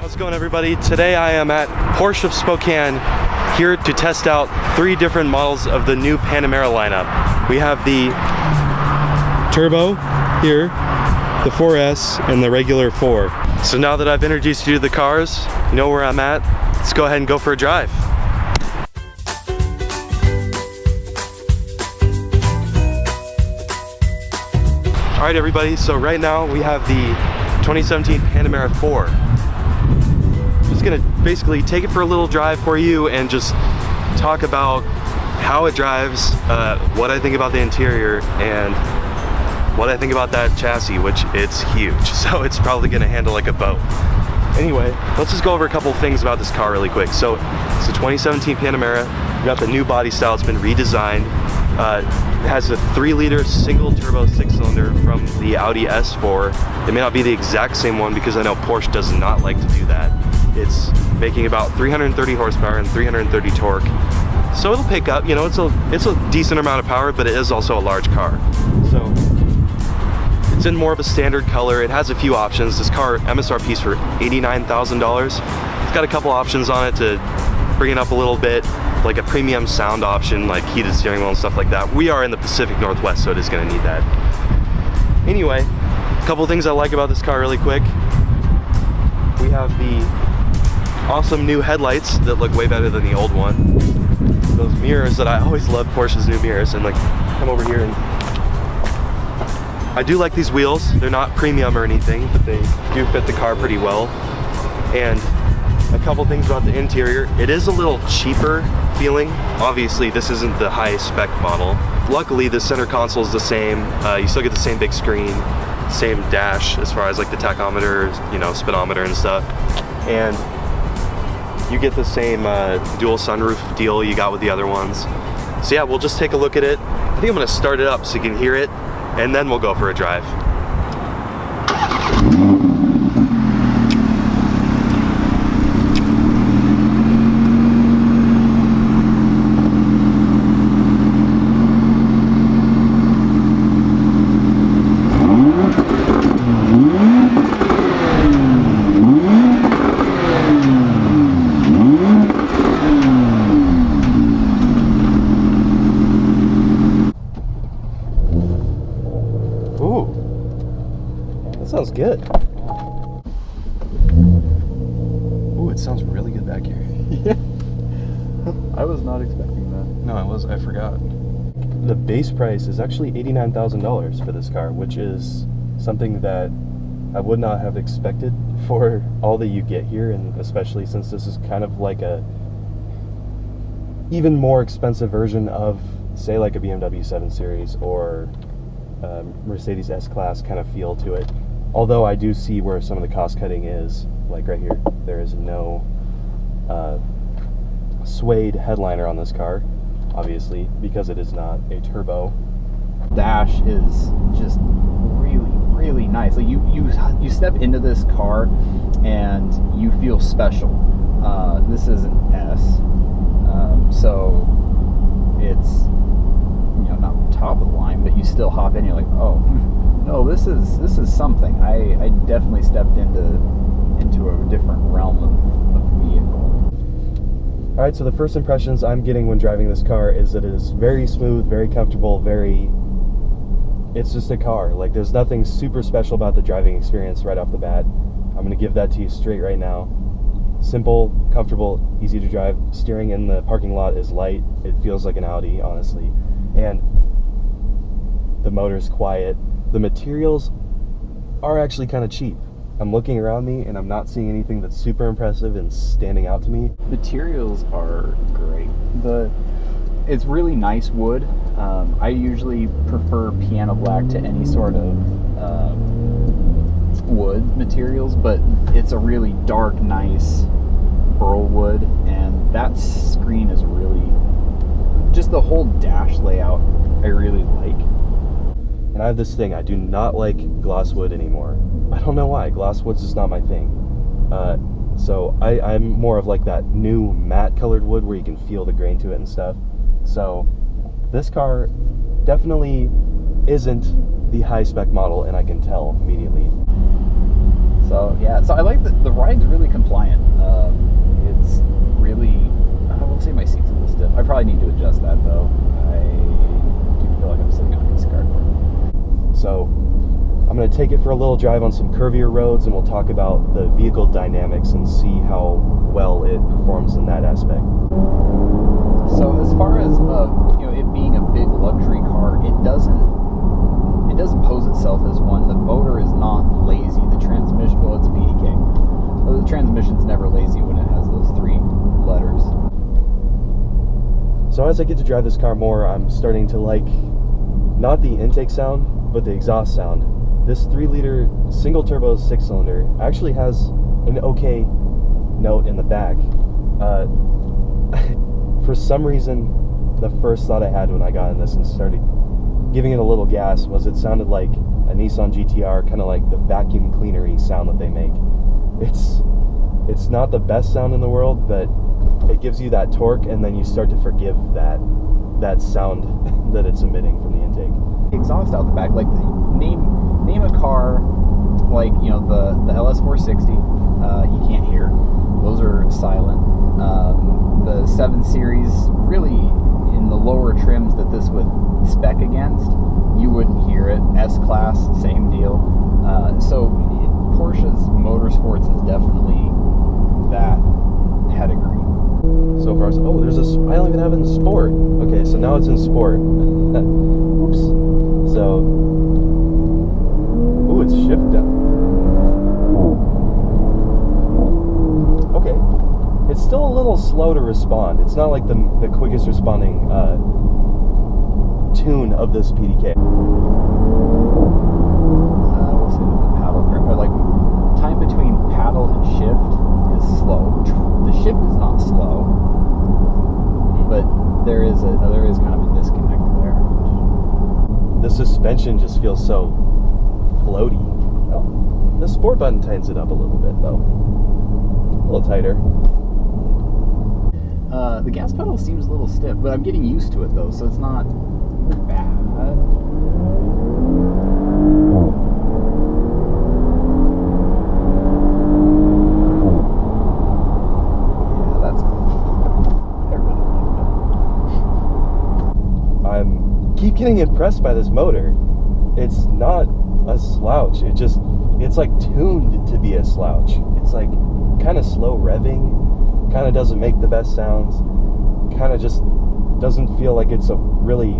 How's it going, everybody? Today I am at Porsche of Spokane here to test out 3 different models of the new Panamera lineup. We have the Turbo here, the 4S, and the regular 4. So now that I've introduced you to the cars, you know where I'm at, let's go ahead and go for a drive. Alright everybody, so right now we have the 2017 Panamera 4. I'm just gonna basically take it for a little drive for you and just talk about how it drives, what I think about the interior, and what I think about that chassis, which it's huge, so it's probably gonna handle like a boat. Anyway, let's just go over a couple things about this car really quick. So it's a 2017 Panamera. We got the new body style, it's been redesigned. It has a 3-liter single turbo 6-cylinder from the Audi S4. It may not be the exact same one because I know Porsche does not like to do that. It's making about 330 horsepower and 330 torque. So it'll pick up, you know, it's a decent amount of power, but it is also a large car. So it's in more of a standard color. It has a few options. This car MSRP is for $89,000. It's got a couple options on it to bring it up a little bit, like a premium sound option, like heated steering wheel and stuff like that. We are in the Pacific Northwest, so it is going to need that. Anyway, a couple things I like about this car really quick. We have the awesome new headlights that look way better than the old one. Those mirrors that I always love, Porsche's new mirrors, and like come over here and I do like these wheels. They're not premium or anything, but they do fit the car pretty well. And a couple things about the interior. It is a little cheaper feeling. Obviously, this isn't the high spec model. Luckily, the center console is the same. You still get the same big screen, same dash as far as like the tachometer, you know, speedometer and stuff. And you get the same dual sunroof deal you got with the other ones. So yeah, we'll just take a look at it. I think I'm gonna start it up so you can hear it, and then we'll go for a drive. Sounds good. Ooh, it sounds really good back here. Yeah. I was not expecting that. No, I forgot. The base price is actually $89,000 for this car, which is something that I would not have expected for all that you get here, and especially since this is kind of like a even more expensive version of, say, like a BMW 7 Series or Mercedes S-Class kind of feel to it. Although I do see where some of the cost cutting is, like right here. There is no suede headliner on this car, obviously, because it is not a turbo. Dash is just really nice. Like you step into this car and you feel special. This is an S, so it's, you know, not top of the line, but you still hop in. You're like, oh. No, this is something. I definitely stepped into a different realm of vehicle. Alright, so the first impressions I'm getting when driving this car is that it is very smooth, very comfortable, it's just a car. Like, there's nothing super special about the driving experience right off the bat. I'm going to give that to you straight right now. Simple, comfortable, easy to drive. Steering in the parking lot is light. It feels like an Audi, honestly. And the motor's quiet. The materials are actually kind of cheap. I'm looking around me and I'm not seeing anything that's super impressive and standing out to me. Materials are great. It's really nice wood. I usually prefer piano black to any sort of wood materials, but it's a really dark, nice burl wood, and that screen is really, just the whole dash layout I really like. And I have this thing, I do not like gloss wood anymore. I don't know why, gloss wood's just not my thing. So I'm more of like that new matte colored wood where you can feel the grain to it and stuff. So this car definitely isn't the high spec model, and I can tell immediately. So yeah, so I like the ride's really compliant. to take it for a little drive on some curvier roads, and we'll talk about the vehicle dynamics and see how well it performs in that aspect. So as far as it being a big luxury car, it doesn't pose itself as one. The motor is not lazy. The transmission, well, it's a PDK. The transmission's never lazy when it has those 3 letters. So as I get to drive this car more, I'm starting to like not the intake sound, but the exhaust sound. This 3-liter single turbo 6-cylinder actually has an okay note in the back. For some reason, the first thought I had when I got in this and started giving it a little gas was it sounded like a Nissan GTR, kind of like the vacuum cleanery sound that they make. It's not the best sound in the world, but it gives you that torque, and then you start to forgive that sound that it's emitting from the intake. Exhaust out the back, like name a car like the LS 460. You can't hear; those are silent. The 7 Series, really in the lower trims that this would spec against, you wouldn't hear it. S-Class, same deal. So Porsche's Motorsports is definitely that pedigree. So far, oh, there's I don't even have it in Sport. Okay, so now it's in Sport. Oops. So, ooh, it's shift down. Okay, it's still a little slow to respond. It's not like the quickest responding tune of this PDK. We'll say that the paddle grip, or like time between paddle and shift is slow. The shift is not slow, but there is kind of a disconnect there. The suspension just feels so floaty. Oh, the Sport button tightens it up a little bit though. A little tighter. The gas pedal seems a little stiff, but I'm getting used to it though, so it's not bad. Yeah, that's cool. I really like that. I'm keep getting impressed by this motor. It's not a slouch. It's like tuned to be a slouch. It's like kind of slow revving, kind of doesn't make the best sounds, kind of just doesn't feel like it's a really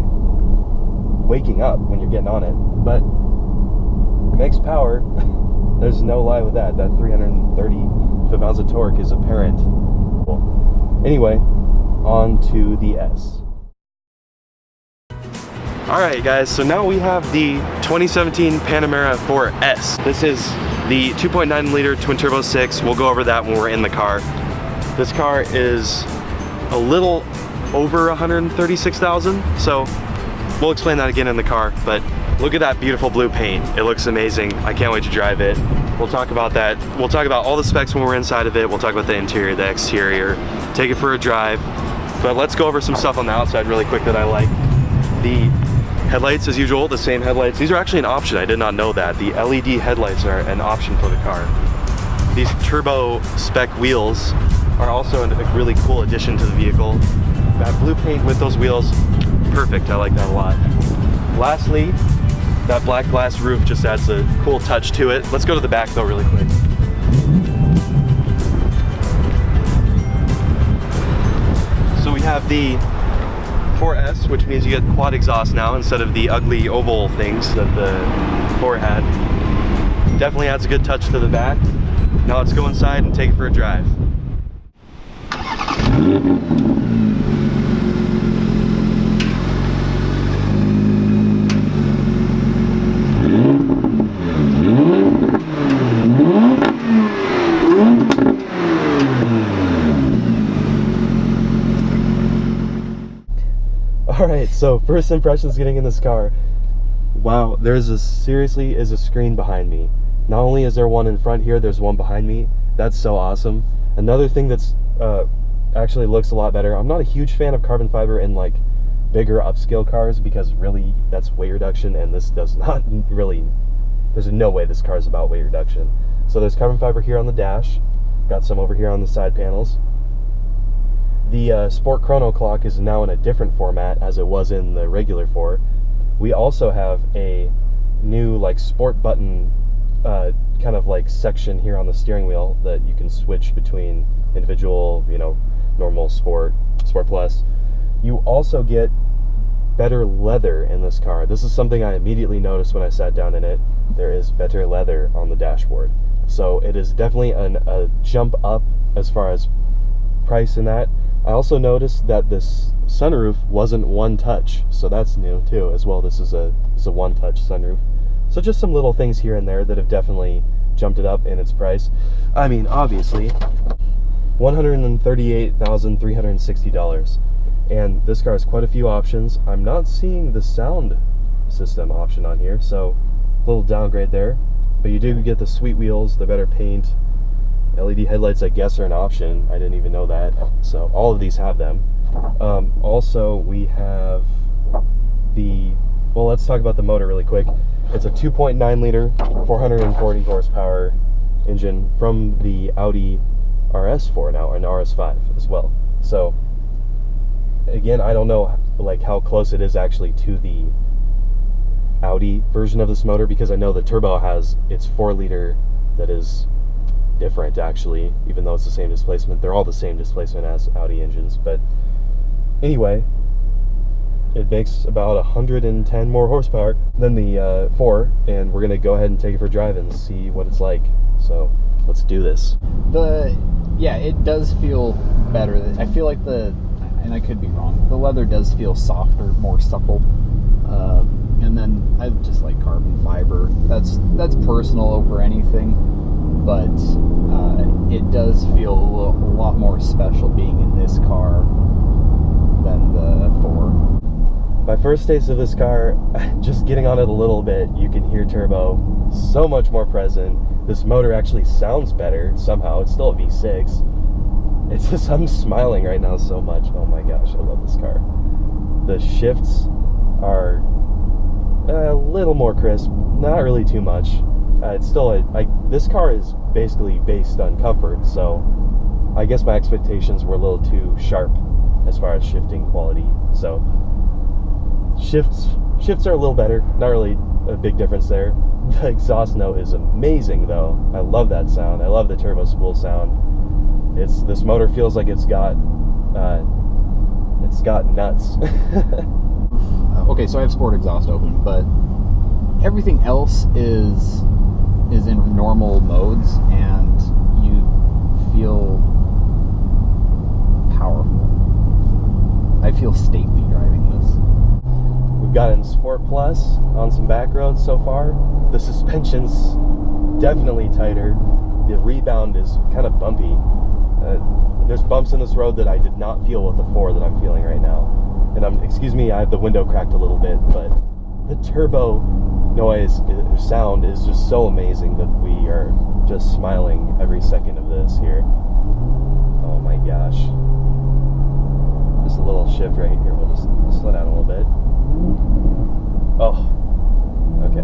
waking up when you're getting on it, but it makes power. There's no lie with that. That 330 foot-pounds of torque is apparent. Well, anyway, on to the S. Alright guys, so now we have the 2017 Panamera 4S. This is the 2.9 liter twin turbo 6. We'll go over that when we're in the car. This car is a little over 136,000, so we'll explain that again in the car, but look at that beautiful blue paint. It looks amazing. I can't wait to drive it. We'll talk about that. We'll talk about all the specs when we're inside of it. We'll talk about the interior, the exterior, take it for a drive. But let's go over some stuff on the outside really quick that I like. The headlights, as usual, the same headlights. These are actually an option. I did not know that. The LED headlights are an option for the car. These turbo spec wheels are also a really cool addition to the vehicle. That blue paint with those wheels, perfect. I like that a lot. Lastly, that black glass roof just adds a cool touch to it. Let's go to the back though really quick. So we have the 4S, which means you get quad exhaust now instead of the ugly oval things that the 4 had. Definitely adds a good touch to the back. Now let's go inside and take it for a drive. Alright, so first impressions getting in this car. Wow, seriously is a screen behind me. Not only is there one in front here, there's one behind me. That's so awesome. Another thing that's actually looks a lot better. I'm not a huge fan of carbon fiber in like bigger upscale cars because really that's weight reduction, and this does not really, there's no way this car is about weight reduction. So there's carbon fiber here on the dash, got some over here on the side panels. The Sport Chrono clock is now in a different format as it was in the regular 4. We also have a new like sport button kind of like section here on the steering wheel that you can switch between individual, you know, normal, sport plus. You also get better leather in this car. This is something I immediately noticed when I sat down in it. There is better leather on the dashboard. So it is definitely a jump up as far as price in that. I also noticed that this sunroof wasn't one touch, so that's new too as well. This is a one touch sunroof. So just some little things here and there that have definitely jumped it up in its price. I mean, obviously, $138,360. And this car has quite a few options. I'm not seeing the sound system option on here, so a little downgrade there. But you do get the sweet wheels, the better paint. LED headlights, I guess, are an option. I didn't even know that. So all of these have them. Also, we have the, well, let's talk about the motor really quick. It's a 2.9 liter, 440 horsepower engine from the Audi RS4 now, and RS5 as well. So again, I don't know like how close it is actually to the Audi version of this motor, because I know the turbo has its 4 liter that is different actually, even though it's the same displacement. They're all the same displacement as Audi engines, but anyway, it makes about 110 more horsepower than the 4, and we're gonna go ahead and take it for a drive and see what it's like. So let's do this. Yeah, it does feel better. I feel like and I could be wrong, the leather does feel softer, more supple. And then I just like carbon fiber. That's personal over anything, but it does feel a lot more special being in this car than the 4. My first taste of this car, just getting on it a little bit, you can hear turbo so much more present. This motor actually sounds better somehow. It's still a V6. It's just, I'm smiling right now so much. Oh my gosh, I love this car. The shifts are a little more crisp, not really too much. It's still this car is basically based on comfort, so I guess my expectations were a little too sharp as far as shifting quality. So shifts are a little better, not really a big difference there. The exhaust note is amazing though. I love that sound. I love the turbo spool sound. This motor feels like it's got nuts. Okay, so I have sport exhaust open, but everything else is in normal modes, and you feel powerful. I feel stately driving this. We've got in Sport Plus on some back roads so far. The suspension's definitely tighter. The rebound is kind of bumpy. There's bumps in this road that I did not feel with the 4 that I'm feeling right now. And excuse me, I have the window cracked a little bit, but the turbo sound is just so amazing that we are just smiling every second of this here. Oh my gosh. Just a little shift right here. We'll just slow down a little bit. Oh, okay.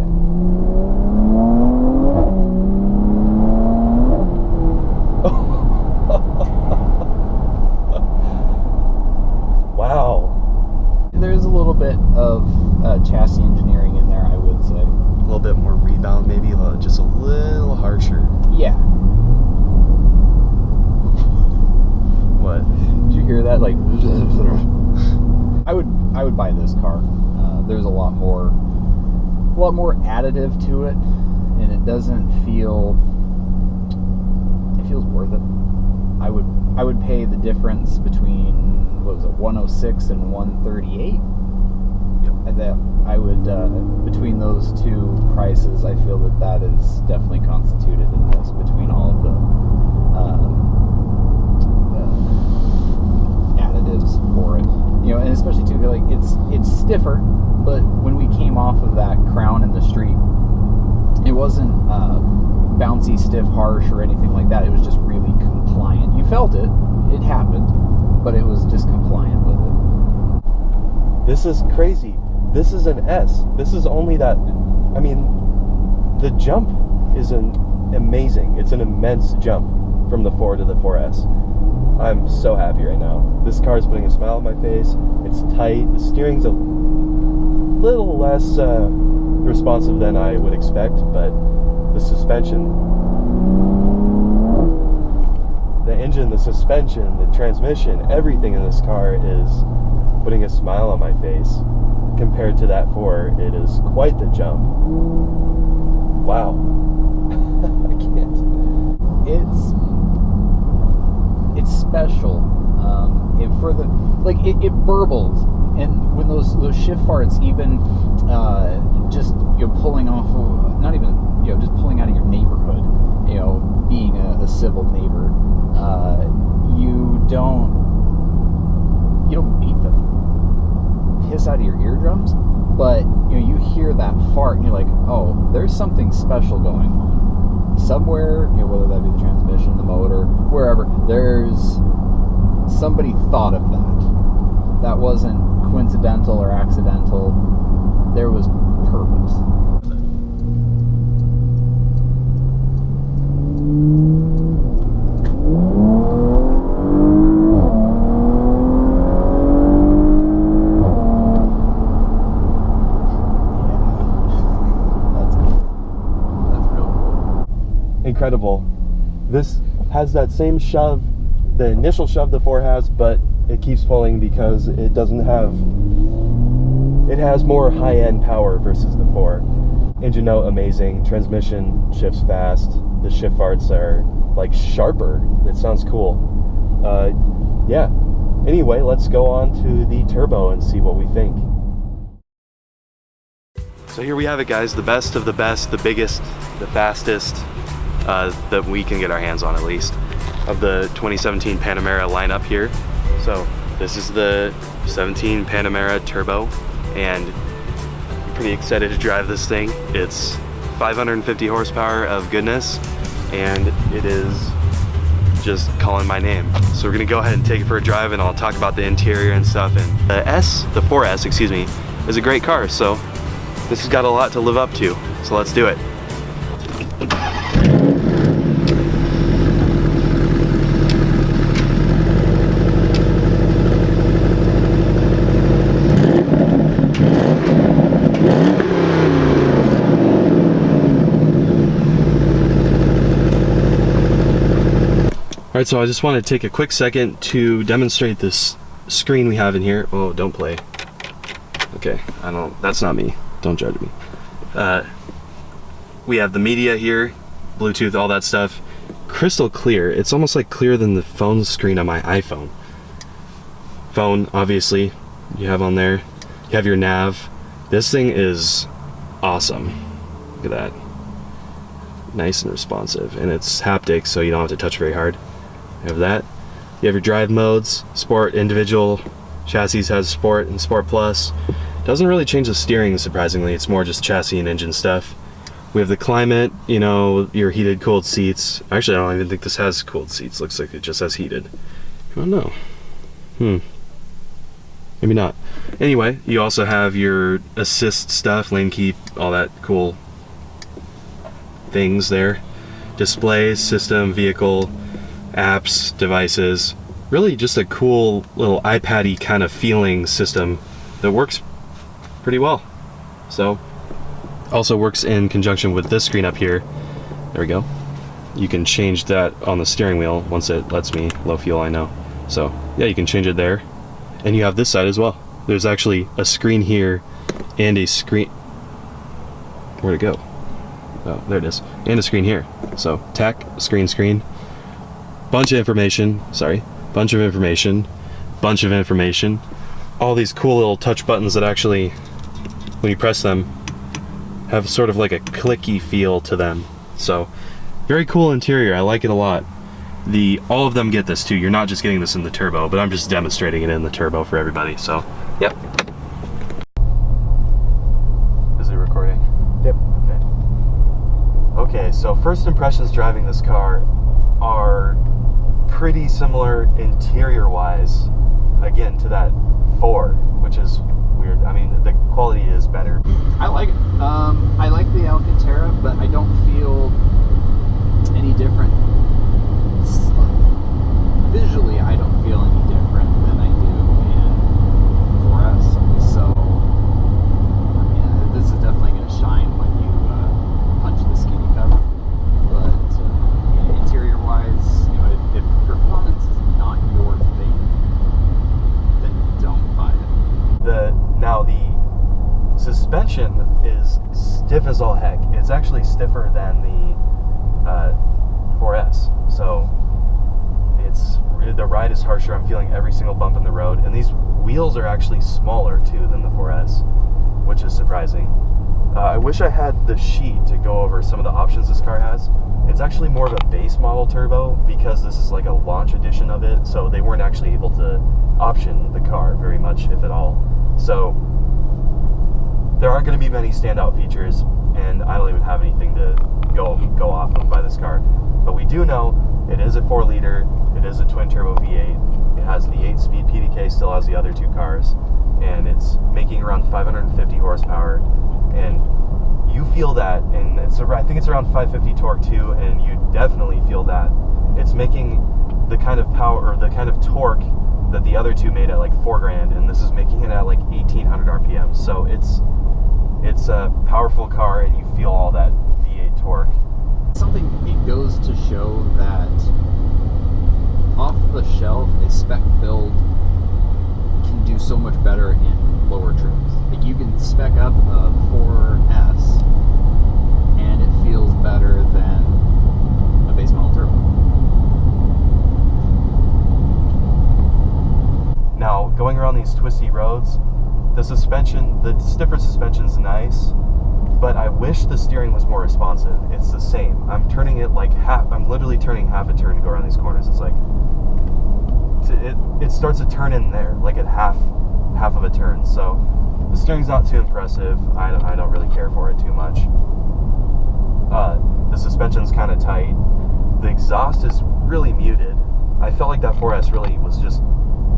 Wow. There's a little bit of chassis engineering in there, I would say. A little bit more rebound, maybe just a little harsher. Yeah. What? Did you hear that? Like, I would buy this car. There's a lot more additive to it, and it doesn't feel. It feels worth it. I would pay the difference between, what was it, 106 and 138. Yep. And that I would between those two prices, I feel that is definitely constituted in this, between all of the additives for it. You know, and especially too, like it's stiffer, but when we came off of that crown in the street, it wasn't bouncy, stiff, harsh, or anything like that. It was just really compliant. You felt it happened, but it was just compliant with it. This is crazy. This is an S. This is only that, I mean, the jump is amazing. It's an immense jump from the 4 to the 4S. I'm so happy right now. This car is putting a smile on my face. It's tight. The steering's a little less responsive than I would expect, but the suspension, the engine, the suspension, the transmission, everything in this car is putting a smile on my face. Compared to that 4, it is quite the jump. Wow. I can't. It's special. It burbles, and when those shift farts, even just pulling off of, not even just pulling out of your neighborhood, being a civil neighbor, you don't beat the piss out of your eardrums, but you hear that fart and you're like, oh, there's something special going on somewhere, whether that be the transmission, the motor, wherever. There's somebody thought of that. That wasn't coincidental or accidental. There was purpose. Incredible. This has that same shove, the initial shove the 4 has, but it keeps pulling because it doesn't have, it has more high-end power versus the 4. Engine note, amazing. Transmission shifts fast. The shift farts are like sharper. It sounds cool. Yeah. Anyway, let's go on to the turbo and see what we think. So here we have it, guys. The best of the best, the biggest, the fastest, that we can get our hands on, at least, of the 2017 Panamera lineup here. So this is the 17 Panamera Turbo, and I'm pretty excited to drive this thing. It's 550 horsepower of goodness, and it is just calling my name. So we're gonna go ahead and take it for a drive, and I'll talk about the interior and stuff. And the 4S, excuse me, is a great car, so this has got a lot to live up to. So let's do it. All right, so I just want to take a quick second to demonstrate this screen we have in here. Oh, don't play. Okay, that's not me. Don't judge me. We have the media here, Bluetooth, all that stuff. Crystal clear. It's almost like clearer than the phone screen on my iPhone. Phone, obviously, you have on there. You have your nav. This thing is awesome. Look at that. Nice and responsive, and it's haptic, so you don't have to touch very hard. You have that. You have your drive modes, sport, individual. Chassis has sport and sport plus. Doesn't really change the steering, surprisingly. It's more just chassis and engine stuff. We have the climate, your heated, cooled seats. Actually, I don't even think this has cooled seats. Looks like it just has heated. I don't know. Maybe not. Anyway, you also have your assist stuff, lane keep, all that cool things there. Displays, system, vehicle, apps, devices. Really just a cool little iPad-y kind of feeling system that works pretty well. So, also works in conjunction with this screen up here. There we go. You can change that on the steering wheel once it lets me. Low fuel, I know. So, yeah, you can change it there. And you have this side as well. There's actually a screen here and a screen... Where'd it go? Oh, there it is. And a screen here. So, tech, screen. Bunch of information. Bunch of information. All these cool little touch buttons that actually, when you press them, have sort of like a clicky feel to them. So, very cool interior. I like it a lot. All of them get this too. You're not just getting this in the turbo, but I'm just demonstrating it in the turbo for everybody. So, yep. Is it recording? Yep. Okay, so first impressions driving this car are pretty similar interior-wise, again, to that 4, which is weird. I mean, the quality is better. I like it. I like the Alcantara, but I don't feel any different. Visually, I don't feel any different than I do in 4S. So, I mean, this is definitely going to shine stiff as all heck. It's actually stiffer than the 4S. So the ride is harsher. I'm feeling every single bump in the road, and these wheels are actually smaller too than the 4S, which is surprising. I wish I had the sheet to go over some of the options this car has. It's actually more of a base model turbo because this is like a launch edition of it, so they weren't actually able to option the car very much, if at all. So there aren't going to be many standout features, and I don't even have anything to go off of by this car. But we do know it is a 4-liter, it is a twin-turbo V8, it has the 8-speed PDK, still has the other two cars, and it's making around 550 horsepower, and you feel that, and I think it's around 550 torque too, and you definitely feel that. It's making the kind of power, or the kind of torque that the other two made at like $4,000, and this is making it at like 1,800 RPM, so it's a powerful car, and you feel all that V8 torque. Something, it goes to show that off the shelf, a spec build can do so much better in lower trims. Like you can spec up a 4S and it feels better than a base model turbo. Now, going around these twisty roads, the stiffer suspension's nice, but I wish the steering was more responsive. It's the same. I'm turning it like I'm literally turning half a turn to go around these corners. It's like, it starts to turn in there, like at half of a turn. So the steering's not too impressive. I don't really care for it too much. The suspension's kind of tight. The exhaust is really muted. I felt like that 4S really was just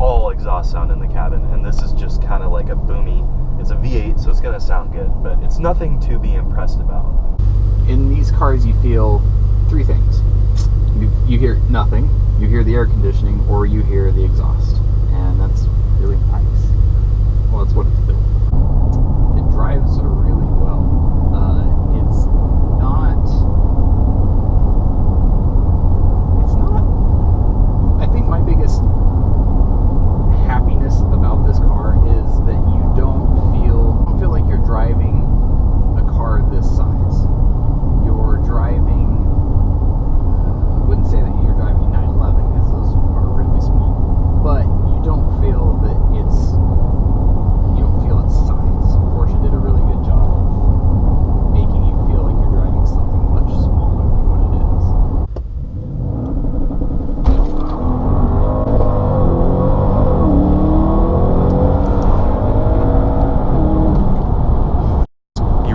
all exhaust sound in the cabin, and this is just kind of like a boomy. It's a V8, so it's gonna sound good, but it's nothing to be impressed about. In these cars, you feel three things. You hear nothing, you hear the air conditioning, or you hear the exhaust, and that's really nice. Well, that's what it's built for. It drives really well. It's not, I think my biggest happiness about this car is that you don't feel like you're driving a car this size. You're driving, I wouldn't say that you're driving a 911 because those are really small, but you don't feel that you don't feel its size. Porsche did a really good job of making you feel like you're driving something much smaller than what it is.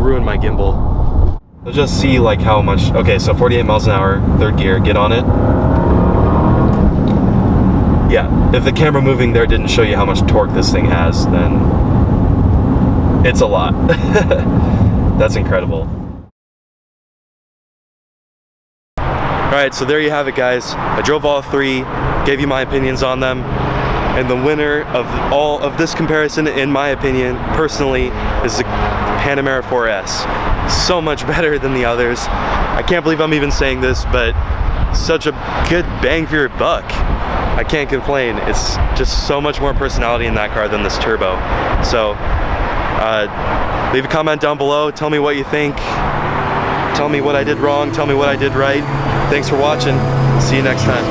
Ruined my gimbal. Let's just see like how much. Okay, so 48 miles an hour, third gear, get on it. Yeah, if the camera moving there didn't show you how much torque this thing has, then it's a lot. That's incredible. Alright, so there you have it, guys. I drove all three, gave you my opinions on them, and the winner of all of this comparison, in my opinion, personally, is the Panamera 4S. So much better than the others. I can't believe I'm even saying this, but such a good bang for your buck. I can't complain. It's just so much more personality in that car than this turbo. So leave a comment down below, tell me what you think, tell me what I did wrong, tell me what I did right. Thanks for watching. See you next time.